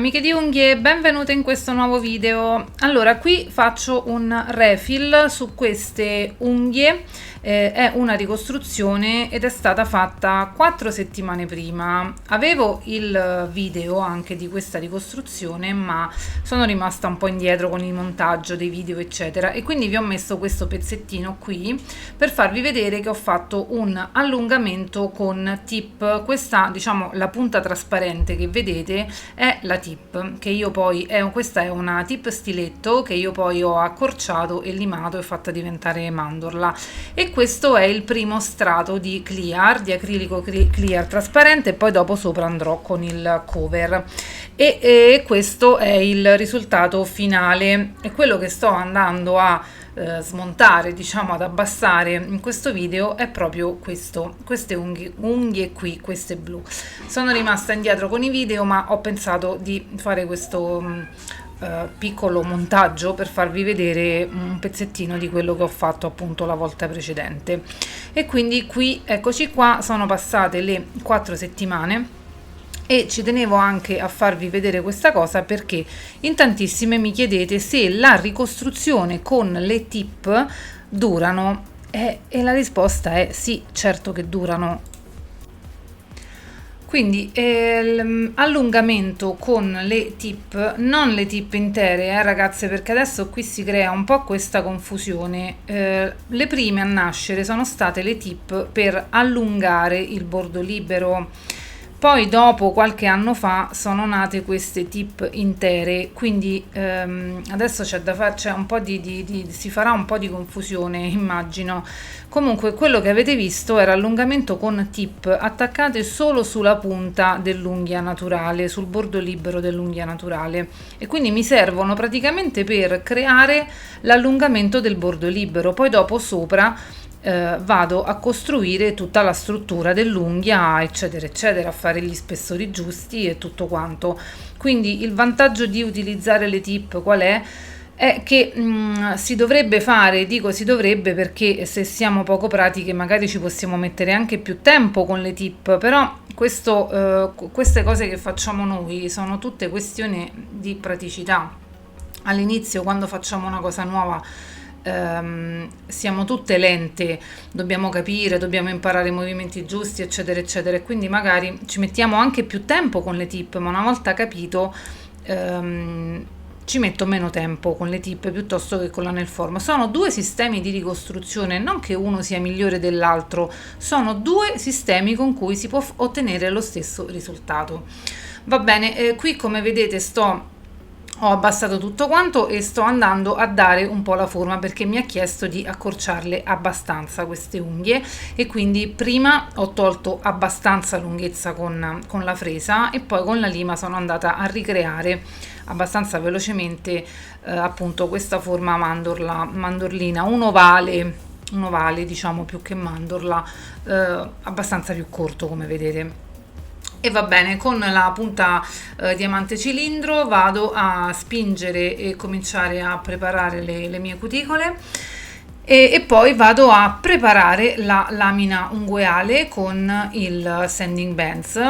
amiche di unghie, benvenute in questo nuovo video. Allora, qui faccio un refill su queste unghie, è una ricostruzione ed è stata fatta 4 settimane prima. Avevo il video anche di questa ricostruzione, ma sono rimasta un po' indietro con il montaggio dei video eccetera, e quindi vi ho messo questo pezzettino qui per farvi vedere che ho fatto un allungamento con tip. Questa, diciamo, la punta trasparente che vedete è la tip che io poi questa è una tip stiletto che io poi ho accorciato e limato e fatta diventare mandorla, e questo è il primo strato di clear, di acrilico clear trasparente, e poi dopo sopra andrò con il cover e questo è il risultato finale. E quello che sto andando a smontare, diciamo ad abbassare in questo video, è proprio questo, queste unghie qui, queste blu. Sono rimasta indietro con i video, ma ho pensato di fare questo piccolo montaggio per farvi vedere un pezzettino di quello che ho fatto appunto la volta precedente. E quindi qui, eccoci qua, sono passate le 4 settimane. E ci tenevo anche a farvi vedere questa cosa perché in tantissime mi chiedete se la ricostruzione con le tip durano, e la risposta è sì, certo che durano. Quindi allungamento con le tip, non le tip intere, ragazze, perché adesso qui si crea un po' questa confusione. Le prime a nascere sono state le tip per allungare il bordo libero. Poi dopo qualche anno fa sono nate queste tip intere, quindi adesso c'è da fare, c'è un po' si farà un po' di confusione, immagino. Comunque quello che avete visto era allungamento con tip attaccate solo sulla punta dell'unghia naturale, sul bordo libero dell'unghia naturale, e quindi mi servono praticamente per creare l'allungamento del bordo libero. Poi dopo sopra vado a costruire tutta la struttura dell'unghia eccetera eccetera, a fare gli spessori giusti e tutto quanto. Quindi il vantaggio di utilizzare le tip qual è? È che si dovrebbe fare, dico si dovrebbe perché se siamo poco pratiche magari ci possiamo mettere anche più tempo con le tip, però queste cose che facciamo noi sono tutte questioni di praticità. All'inizio, quando facciamo una cosa nuova, siamo tutte lente, dobbiamo capire, dobbiamo imparare i movimenti giusti eccetera eccetera, e quindi magari ci mettiamo anche più tempo con le tip, ma una volta capito ci metto meno tempo con le tip piuttosto che con la nail form. Sono due sistemi di ricostruzione, non che uno sia migliore dell'altro, sono due sistemi con cui si può ottenere lo stesso risultato. Va bene, qui come vedete ho abbassato tutto quanto e sto andando a dare un po' la forma, perché mi ha chiesto di accorciarle abbastanza queste unghie, e quindi prima ho tolto abbastanza lunghezza con la fresa e poi con la lima sono andata a ricreare abbastanza velocemente appunto questa forma mandorlina, un ovale diciamo più che mandorla, abbastanza più corto come vedete. E va bene, con la punta diamante cilindro vado a spingere e cominciare a preparare le mie cuticole, e poi vado a preparare la lamina ungueale con il sanding bands.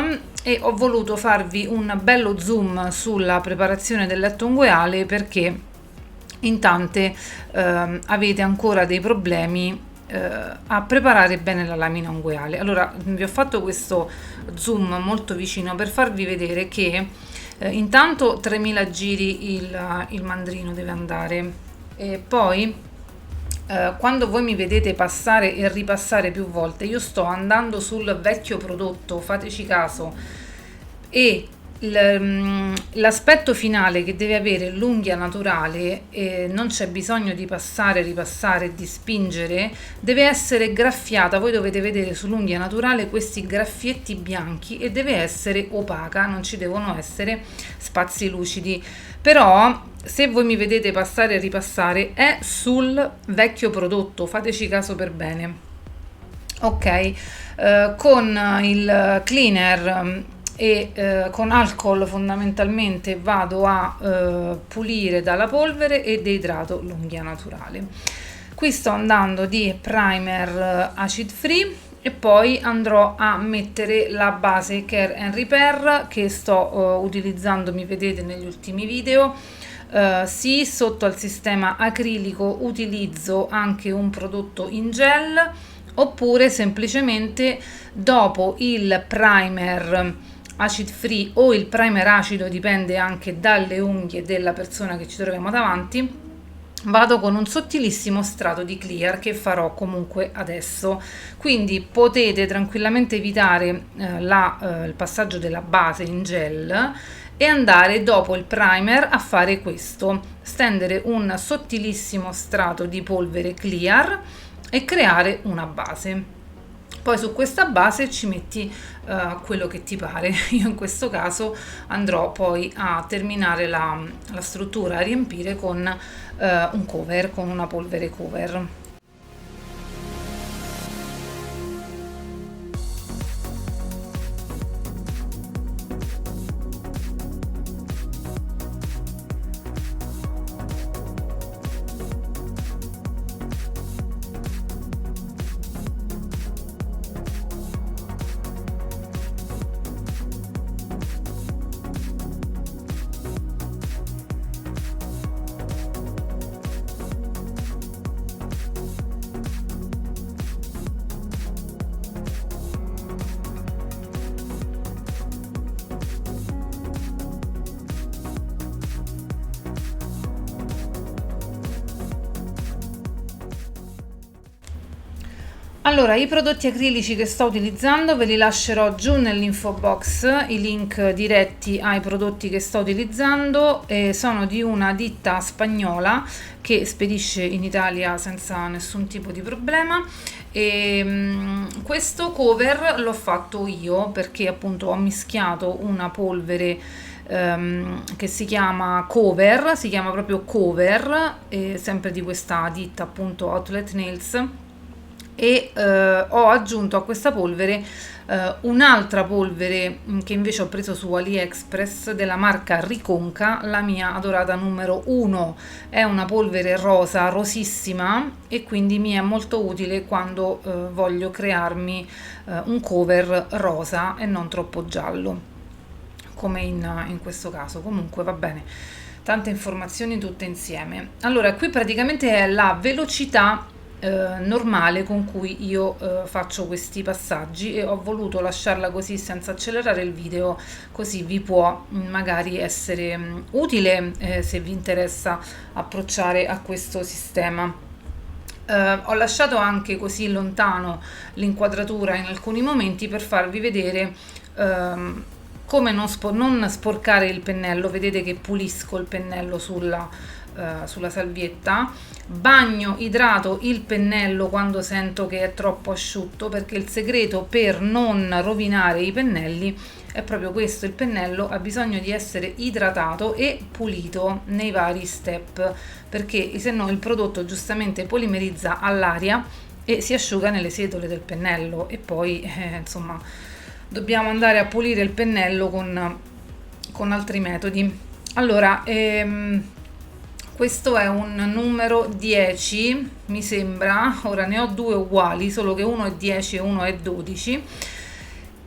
E ho voluto farvi un bello zoom sulla preparazione del letto ungueale perché in tante avete ancora dei problemi a preparare bene la lamina ungueale. Allora vi ho fatto questo zoom molto vicino per farvi vedere che intanto 3000 giri il mandrino deve andare, e poi quando voi mi vedete passare e ripassare più volte, io sto andando sul vecchio prodotto, fateci caso, e l'aspetto finale che deve avere l'unghia naturale, non c'è bisogno di passare, ripassare, di spingere, deve essere graffiata. Voi dovete vedere sull'unghia naturale questi graffietti bianchi e deve essere opaca, non ci devono essere spazi lucidi. Però se voi mi vedete passare e ripassare è sul vecchio prodotto, fateci caso per bene. Ok, con il cleaner e con alcol fondamentalmente vado a pulire dalla polvere e deidrato l'unghia naturale. Qui sto andando di primer acid free e poi andrò a mettere la base Care and Repair che sto utilizzando, mi vedete negli ultimi video. Sì, sotto al sistema acrilico utilizzo anche un prodotto in gel, oppure semplicemente dopo il primer acid free o il primer acido, dipende anche dalle unghie della persona che ci troviamo davanti, vado con un sottilissimo strato di clear che farò comunque adesso. Quindi potete tranquillamente evitare il passaggio della base in gel e andare dopo il primer a fare questo, stendere un sottilissimo strato di polvere clear e creare una base. Poi su questa base ci metti quello che ti pare. Io in questo caso andrò poi a terminare la struttura, a riempire con un cover, con una polvere cover. Allora, i prodotti acrilici che sto utilizzando ve li lascerò giù nell'info box, i link diretti ai prodotti che sto utilizzando, sono di una ditta spagnola che spedisce in Italia senza nessun tipo di problema. Questo cover l'ho fatto io perché appunto ho mischiato una polvere che si chiama Cover, si chiama proprio Cover, sempre di questa ditta appunto Outlet Nails, e ho aggiunto a questa polvere un'altra polvere che invece ho preso su AliExpress della marca Riconca, la mia adorata numero 1. È una polvere rosa, rosissima, e quindi mi è molto utile quando voglio crearmi un cover rosa e non troppo giallo, come in questo caso. Comunque va bene, tante informazioni tutte insieme. Allora, qui praticamente è la velocità normale con cui io faccio questi passaggi, e ho voluto lasciarla così senza accelerare il video, così vi può magari essere utile se vi interessa approcciare a questo sistema. Ho lasciato anche così lontano l'inquadratura in alcuni momenti per farvi vedere come non sporcare il pennello. Vedete che pulisco il pennello sulla salvietta, bagno, idrato il pennello quando sento che è troppo asciutto, perché il segreto per non rovinare i pennelli è proprio questo: il pennello ha bisogno di essere idratato e pulito nei vari step, perché se no il prodotto giustamente polimerizza all'aria e si asciuga nelle setole del pennello, e poi insomma dobbiamo andare a pulire il pennello con altri metodi. Allora, questo è un numero 10, mi sembra. Ora ne ho due uguali, solo che uno è 10 e uno è 12,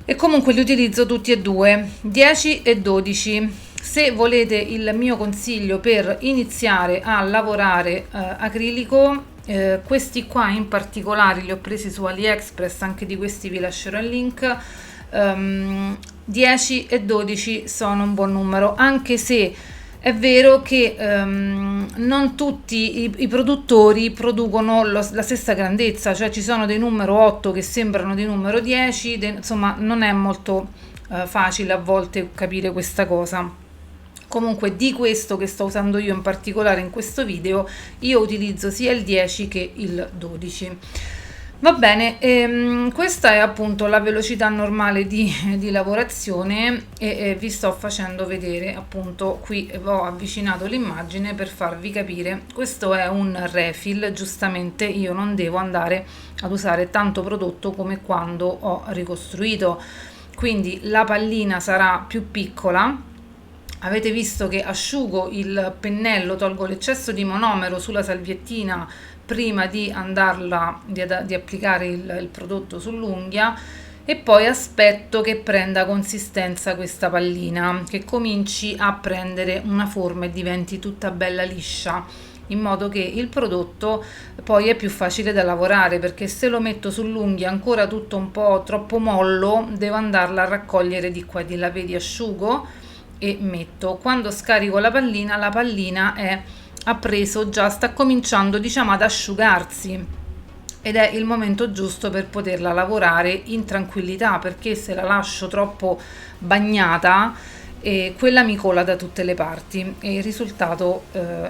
e comunque li utilizzo tutti e due, 10 e 12. Se volete il mio consiglio per iniziare a lavorare acrilico, questi qua in particolare li ho presi su AliExpress, anche di questi vi lascerò il link. 10 e 12 sono un buon numero, anche se è vero che non tutti i produttori producono la stessa grandezza, cioè ci sono dei numero 8 che sembrano di numero 10, insomma non è molto facile a volte capire questa cosa. Comunque, di questo che sto usando io in particolare in questo video, io utilizzo sia il 10 che il 12. Va bene, questa è appunto la velocità normale di lavorazione, e vi sto facendo vedere, appunto qui ho avvicinato l'immagine per farvi capire. Questo è un refill, giustamente io non devo andare ad usare tanto prodotto come quando ho ricostruito, quindi la pallina sarà più piccola. Avete visto che asciugo il pennello, tolgo l'eccesso di monomero sulla salviettina prima di di applicare il prodotto sull'unghia, e poi aspetto che prenda consistenza questa pallina, che cominci a prendere una forma e diventi tutta bella liscia, in modo che il prodotto poi è più facile da lavorare, perché se lo metto sull'unghia ancora tutto un po' troppo mollo, devo andarla a raccogliere di qua e di là. Vedi, asciugo e metto. Quando scarico la pallina ha preso già, sta cominciando, diciamo, ad asciugarsi, ed è il momento giusto per poterla lavorare in tranquillità, perché se la lascio troppo bagnata, quella mi cola da tutte le parti e il risultato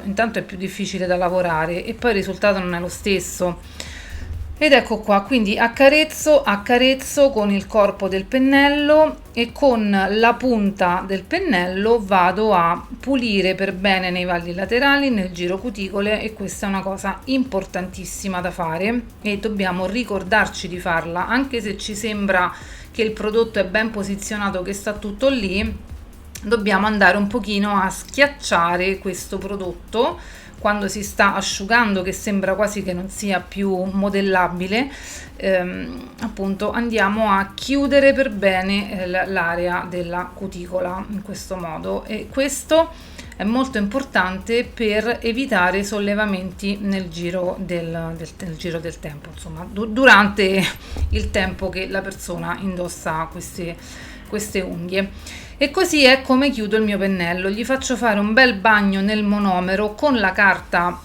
intanto è più difficile da lavorare, e poi il risultato non è lo stesso. Ed ecco qua, quindi accarezzo con il corpo del pennello, e con la punta del pennello vado a pulire per bene nei valli laterali, nel giro cuticole, e questa è una cosa importantissima da fare e dobbiamo ricordarci di farla, anche se ci sembra che il prodotto è ben posizionato, che sta tutto lì. Dobbiamo andare un pochino a schiacciare questo prodotto quando si sta asciugando, che sembra quasi che non sia più modellabile. Appunto andiamo a chiudere per bene l'area della cuticola in questo modo, e questo è molto importante per evitare sollevamenti nel giro del tempo, insomma durante il tempo che la persona indossa queste unghie. E così è come chiudo il mio pennello. Gli faccio fare un bel bagno nel monomero con la carta,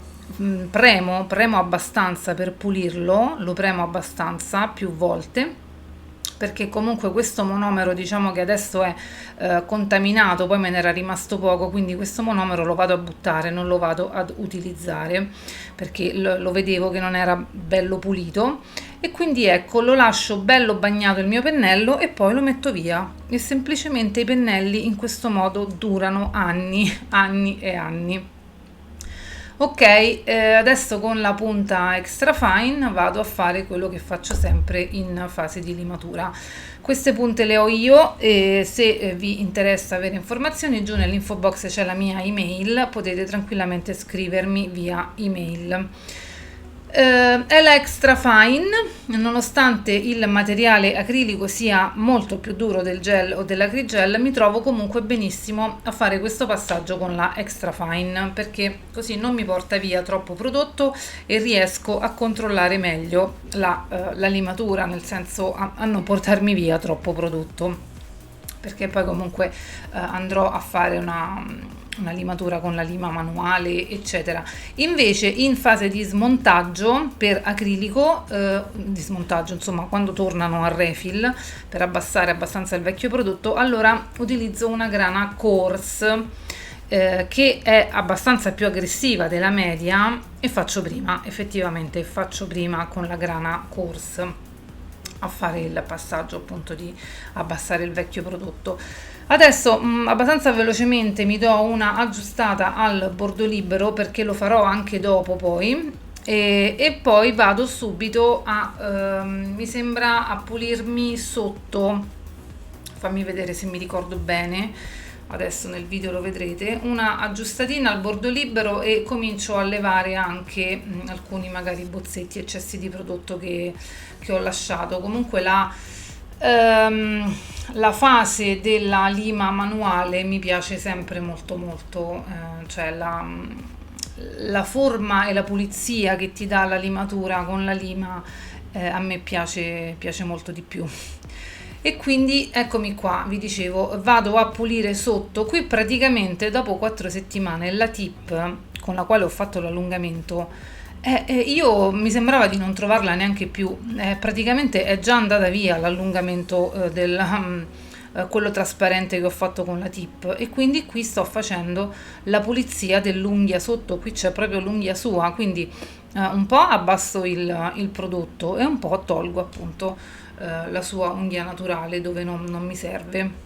premo abbastanza per pulirlo, lo premo abbastanza più volte, perché comunque questo monomero, diciamo che adesso è contaminato, poi me n'era rimasto poco, quindi questo monomero lo vado a buttare, non lo vado ad utilizzare, perché lo vedevo che non era bello pulito. E quindi ecco, lo lascio bello bagnato il mio pennello e poi lo metto via, e semplicemente i pennelli in questo modo durano anni e anni. Ok, adesso con la punta extra fine vado a fare quello che faccio sempre in fase di limatura. Queste punte le ho io, e se vi interessa avere informazioni, giù nell'info box c'è la mia email, potete tranquillamente scrivermi via email. È la extra fine, nonostante il materiale acrilico sia molto più duro del gel o dell'acrigel, mi trovo comunque benissimo a fare questo passaggio con la extra fine, perché così non mi porta via troppo prodotto e riesco a controllare meglio la limatura, nel senso a non portarmi via troppo prodotto, perché poi comunque andrò a fare una limatura con la lima manuale, eccetera. Invece in fase di smontaggio per acrilico, insomma quando tornano a refill, per abbassare abbastanza il vecchio prodotto, allora utilizzo una grana coarse, che è abbastanza più aggressiva della media, e effettivamente faccio prima con la grana coarse a fare il passaggio, appunto, di abbassare il vecchio prodotto. Adesso abbastanza velocemente mi do una aggiustata al bordo libero, perché lo farò anche dopo poi, e poi vado subito mi sembra a pulirmi sotto. Fammi vedere se mi ricordo bene, adesso nel video lo vedrete, una aggiustatina al bordo libero, e comincio a levare anche alcuni magari bozzetti, eccessi di prodotto che ho lasciato. Comunque la fase della lima manuale mi piace sempre molto molto, cioè la forma e la pulizia che ti dà la limatura con la lima, a me piace molto di più. E quindi eccomi qua, vi dicevo, vado a pulire sotto. Qui praticamente dopo 4 settimane la tip con la quale ho fatto l'allungamento, io mi sembrava di non trovarla neanche più, praticamente è già andata via l'allungamento quello trasparente che ho fatto con la tip, e quindi qui sto facendo la pulizia dell'unghia sotto. Qui c'è proprio l'unghia sua, quindi un po' abbasso il prodotto e un po' tolgo appunto la sua unghia naturale dove non mi serve.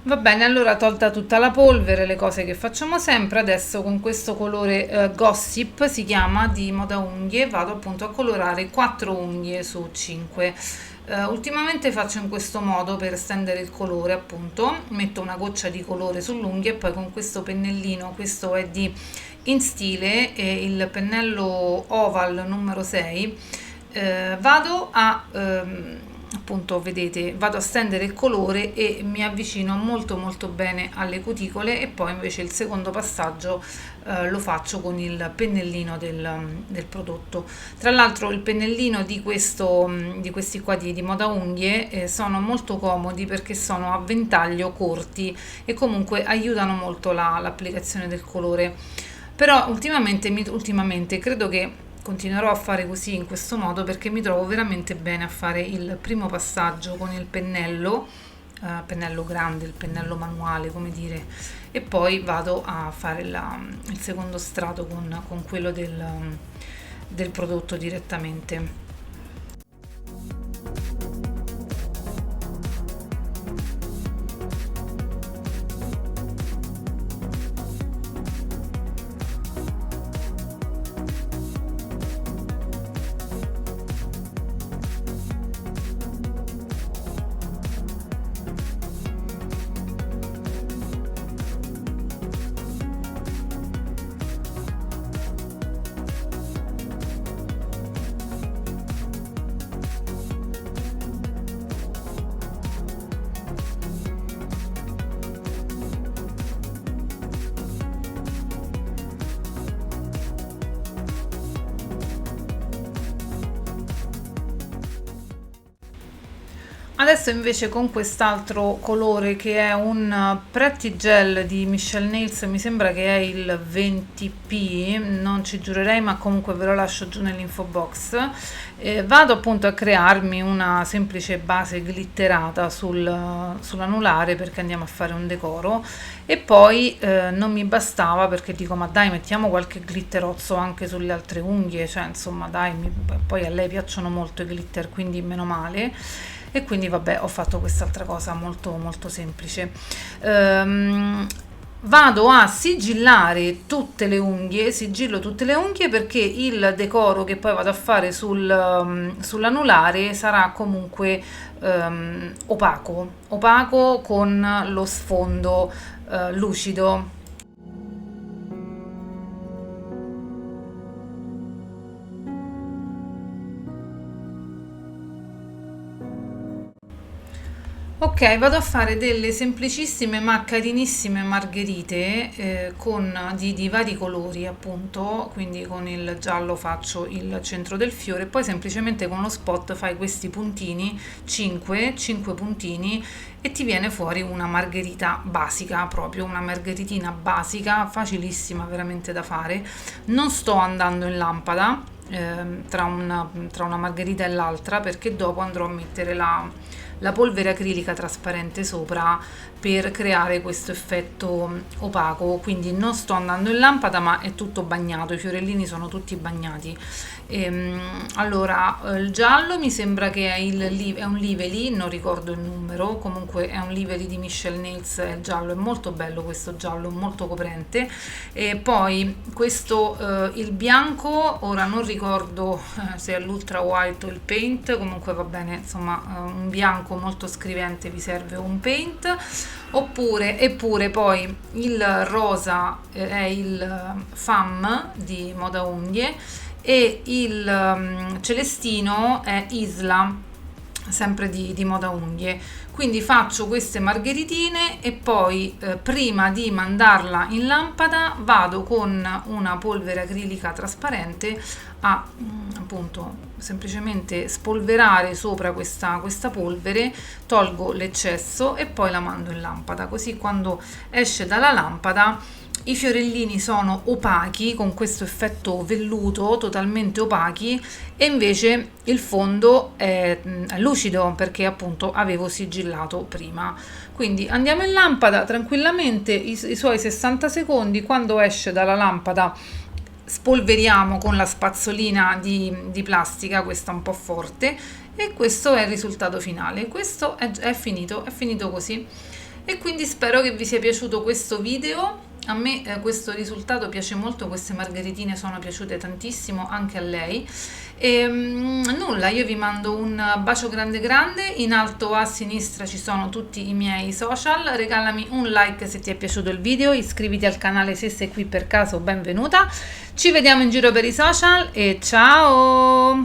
Va bene, allora tolta tutta la polvere, le cose che facciamo sempre, adesso con questo colore Gossip si chiama, di Moda Unghie, vado appunto a colorare 4 unghie su 5. Ultimamente faccio in questo modo per stendere il colore, appunto metto una goccia di colore sull'unghia e poi con questo pennellino, questo è di In Stile, il pennello Oval numero 6, vado a appunto, vedete, vado a stendere il colore e mi avvicino molto molto bene alle cuticole, e poi invece il secondo passaggio lo faccio con il pennellino del prodotto. Tra l'altro il pennellino di questi qua di Moda Unghie sono molto comodi perché sono a ventaglio corti e comunque aiutano molto l'applicazione del colore. Però ultimamente credo che continuerò a fare così, in questo modo, perché mi trovo veramente bene a fare il primo passaggio con il pennello grande, il pennello manuale, come dire, e poi vado a fare il secondo strato con quello del prodotto direttamente. Adesso invece con quest'altro colore, che è un Pretty Gel di Michelle Nails, mi sembra che è il 20p, non ci giurerei ma comunque ve lo lascio giù nell'info box, vado appunto a crearmi una semplice base glitterata sull'anulare, perché andiamo a fare un decoro, e poi non mi bastava, perché dico ma dai, mettiamo qualche glitterozzo anche sulle altre unghie, cioè insomma dai, poi a lei piacciono molto i glitter, quindi meno male. E quindi vabbè, ho fatto quest'altra cosa molto molto semplice. Vado a sigillare tutte le unghie, sigillo tutte le unghie, perché il decoro che poi vado a fare sull'anulare sarà comunque opaco con lo sfondo lucido. Ok, vado a fare delle semplicissime ma carinissime margherite di vari colori, appunto, quindi con il giallo faccio il centro del fiore, poi semplicemente con lo spot fai questi puntini, 5 puntini, e ti viene fuori una margherita basica, proprio una margheritina basica, facilissima veramente da fare. Non sto andando in lampada tra una margherita e l'altra, perché dopo andrò a mettere la polvere acrilica trasparente sopra per creare questo effetto opaco, quindi non sto andando in lampada ma è tutto bagnato, i fiorellini sono tutti bagnati. Allora, il giallo mi sembra che è un Lively, non ricordo il numero, comunque è un Lively di Michelle Nails, il giallo è molto bello, questo giallo molto coprente. E poi questo, il bianco, ora non ricordo se è l'ultra white o il paint, comunque va bene, insomma, un bianco molto scrivente vi serve un paint. Eppure poi il rosa è il Femme di Moda Unghie, e il celestino è Isla, sempre di Moda Unghie. Quindi faccio queste margheritine e poi prima di mandarla in lampada vado con una polvere acrilica trasparente a appunto semplicemente spolverare sopra questa polvere, tolgo l'eccesso e poi la mando in lampada, così quando esce dalla lampada i fiorellini sono opachi, con questo effetto velluto, totalmente opachi, e invece il fondo è lucido, perché appunto avevo sigillato prima. Quindi andiamo in lampada tranquillamente i suoi 60 secondi, quando esce dalla lampada spolveriamo con la spazzolina di plastica, questa un po' forte, e questo è il risultato finale. Questo è finito così. E quindi spero che vi sia piaciuto questo video. A me questo risultato piace molto, queste margheritine sono piaciute tantissimo anche a lei. E nulla, io vi mando un bacio grande grande, in alto a sinistra ci sono tutti i miei social, regalami un like se ti è piaciuto il video, iscriviti al canale se sei qui per caso, benvenuta. Ci vediamo in giro per i social e ciao!